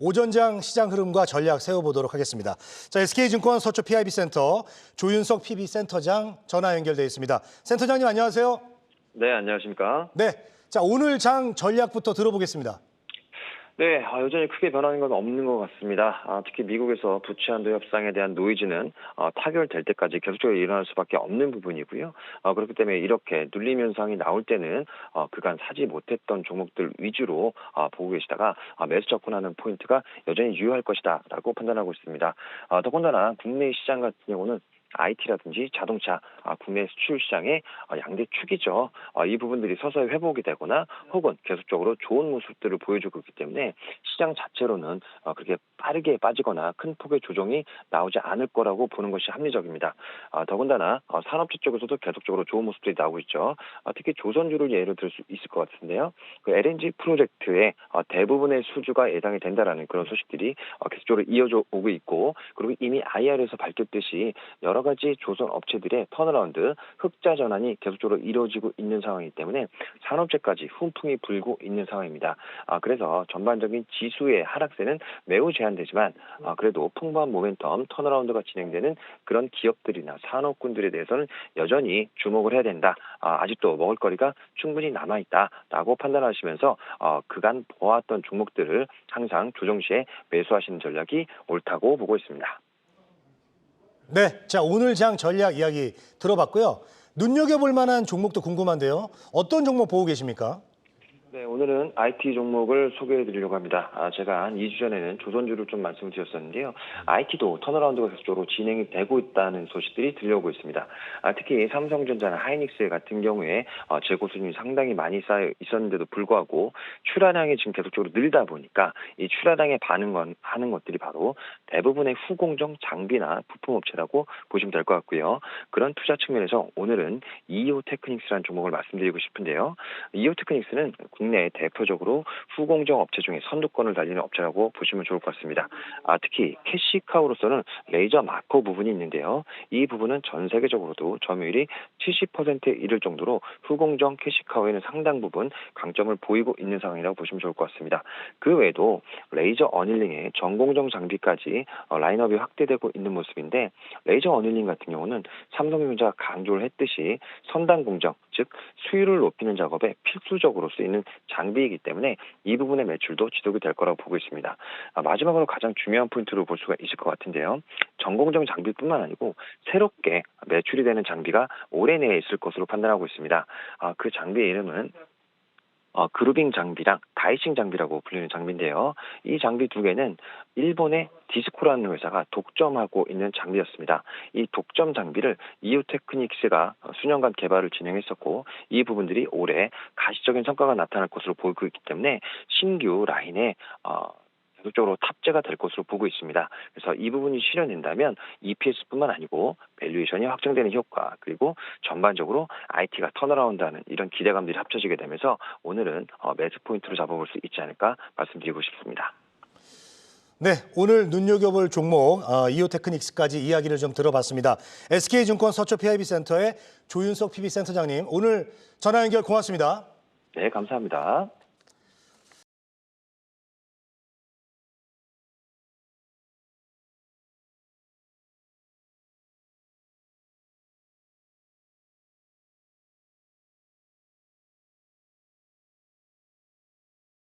오전장 시장 흐름과 전략 세워보도록 하겠습니다. 자, SK증권 서초 PIB센터 조윤석 PB센터장 전화 연결돼 있습니다. 센터장님 안녕하세요. 네, 안녕하십니까. 네, 자 오늘 장 전략부터 들어보겠습니다. 네, 여전히 크게 변하는 건 없는 것 같습니다. 특히 미국에서 부채 한도 협상에 대한 노이즈는 타결될 때까지 계속적으로 일어날 수밖에 없는 부분이고요. 그렇기 때문에 이렇게 눌림 현상이 나올 때는 그간 사지 못했던 종목들 위주로 보고 계시다가 매수 접근하는 포인트가 여전히 유효할 것이다라고 판단하고 있습니다. 더군다나 국내 시장 같은 경우는 IT라든지 자동차, 국내 수출 시장의 양대 축이죠. 이 부분들이 서서히 회복이 되거나 혹은 계속적으로 좋은 모습들을 보여주고 있기 때문에 시장 자체로는 그렇게 빠르게 빠지거나 큰 폭의 조정이 나오지 않을 거라고 보는 것이 합리적입니다. 더군다나 산업재 쪽에서도 계속적으로 좋은 모습들이 나오고 있죠. 특히 조선주를 예로 들 수 있을 것 같은데요. 그 LNG 프로젝트의 대부분의 수주가 예상이 된다라는 그런 소식들이 계속적으로 이어져 오고 있고, 그리고 이미 IR에서 밝혔듯이 여러 가지 조선 업체들의 턴어라운드, 흑자 전환이 계속적으로 이루어지고 있는 상황이기 때문에 산업재까지 훈풍이 불고 있는 상황입니다. 그래서 전반적인 지수의 하락세는 매우 제한되지만 그래도 풍부한 모멘텀 턴어라운드가 진행되는 그런 기업들이나 산업군들에 대해서는 여전히 주목을 해야 된다. 아직도 먹을거리가 충분히 남아있다라고 판단하시면서 그간 보았던 종목들을 항상 조정 시에 매수하시는 전략이 옳다고 보고 있습니다. 네, 자 오늘 장 전략 이야기 들어봤고요. 눈여겨볼 만한 종목도 궁금한데요. 어떤 종목 보고 계십니까? 네, 오늘은 IT 종목을 소개해 드리려고 합니다. 제가 한 2주 전에는 조선주를 좀 말씀을 드렸었는데요. IT도 턴어라운드가 계속적으로 진행이 되고 있다는 소식들이 들려오고 있습니다. 특히 삼성전자나 하이닉스 같은 경우에 재고 수준이 상당히 많이 쌓여 있었는데도 불구하고 출하량이 지금 계속적으로 늘다 보니까 이 출하량에 반응하는 것들이 바로 대부분의 후공정 장비나 부품업체라고 보시면 될 것 같고요. 그런 투자 측면에서 오늘은 이오테크닉스라는 종목을 말씀드리고 싶은데요. 이오테크닉스는 국내 대표적으로 후공정 업체 중에 선두권을 달리는 업체라고 보시면 좋을 것 같습니다. 특히 캐시카우로서는 레이저 마커 부분이 있는데요. 이 부분은 전 세계적으로도 점유율이 70%에 이를 정도로 후공정 캐시카우에는 상당 부분 강점을 보이고 있는 상황이라고 보시면 좋을 것 같습니다. 그 외에도 레이저 어닐링의 전공정 장비까지 라인업이 확대되고 있는 모습인데, 레이저 어닐링 같은 경우는 삼성전자가 강조를 했듯이 선단 공정, 즉 수율을 높이는 작업에 필수적으로 쓰이는 장비이기 때문에 이 부분의 매출도 지속이 될 거라고 보고 있습니다. 마지막으로 가장 중요한 포인트로 볼 수가 있을 것 같은데요. 전공정 장비뿐만 아니고 새롭게 매출이 되는 장비가 올해 내에 있을 것으로 판단하고 있습니다. 그 장비의 이름은 그루빙 장비랑 다이싱 장비라고 불리는 장비인데요. 이 장비 두 개는 일본의 디스코라는 회사가 독점하고 있는 장비였습니다. 이 독점 장비를 이오테크닉스가 수년간 개발을 진행했었고, 이 부분들이 올해 가시적인 성과가 나타날 것으로 보이고 있기 때문에 신규 라인에 계속적으로 탑재가 될 것으로 보고 있습니다. 그래서 이 부분이 실현된다면 EPS뿐만 아니고 밸류에이션이 확정되는 효과, 그리고 전반적으로 IT가 턴어라운드하는 이런 기대감들이 합쳐지게 되면서 오늘은 매수 포인트로 잡아볼 수 있지 않을까 말씀드리고 싶습니다. 네, 오늘 눈여겨볼 종목 이오테크닉스까지 이야기를 좀 들어봤습니다. SK증권 서초 PIB센터의 조윤석 PB센터장님, 오늘 전화 연결 고맙습니다. 네, 감사합니다.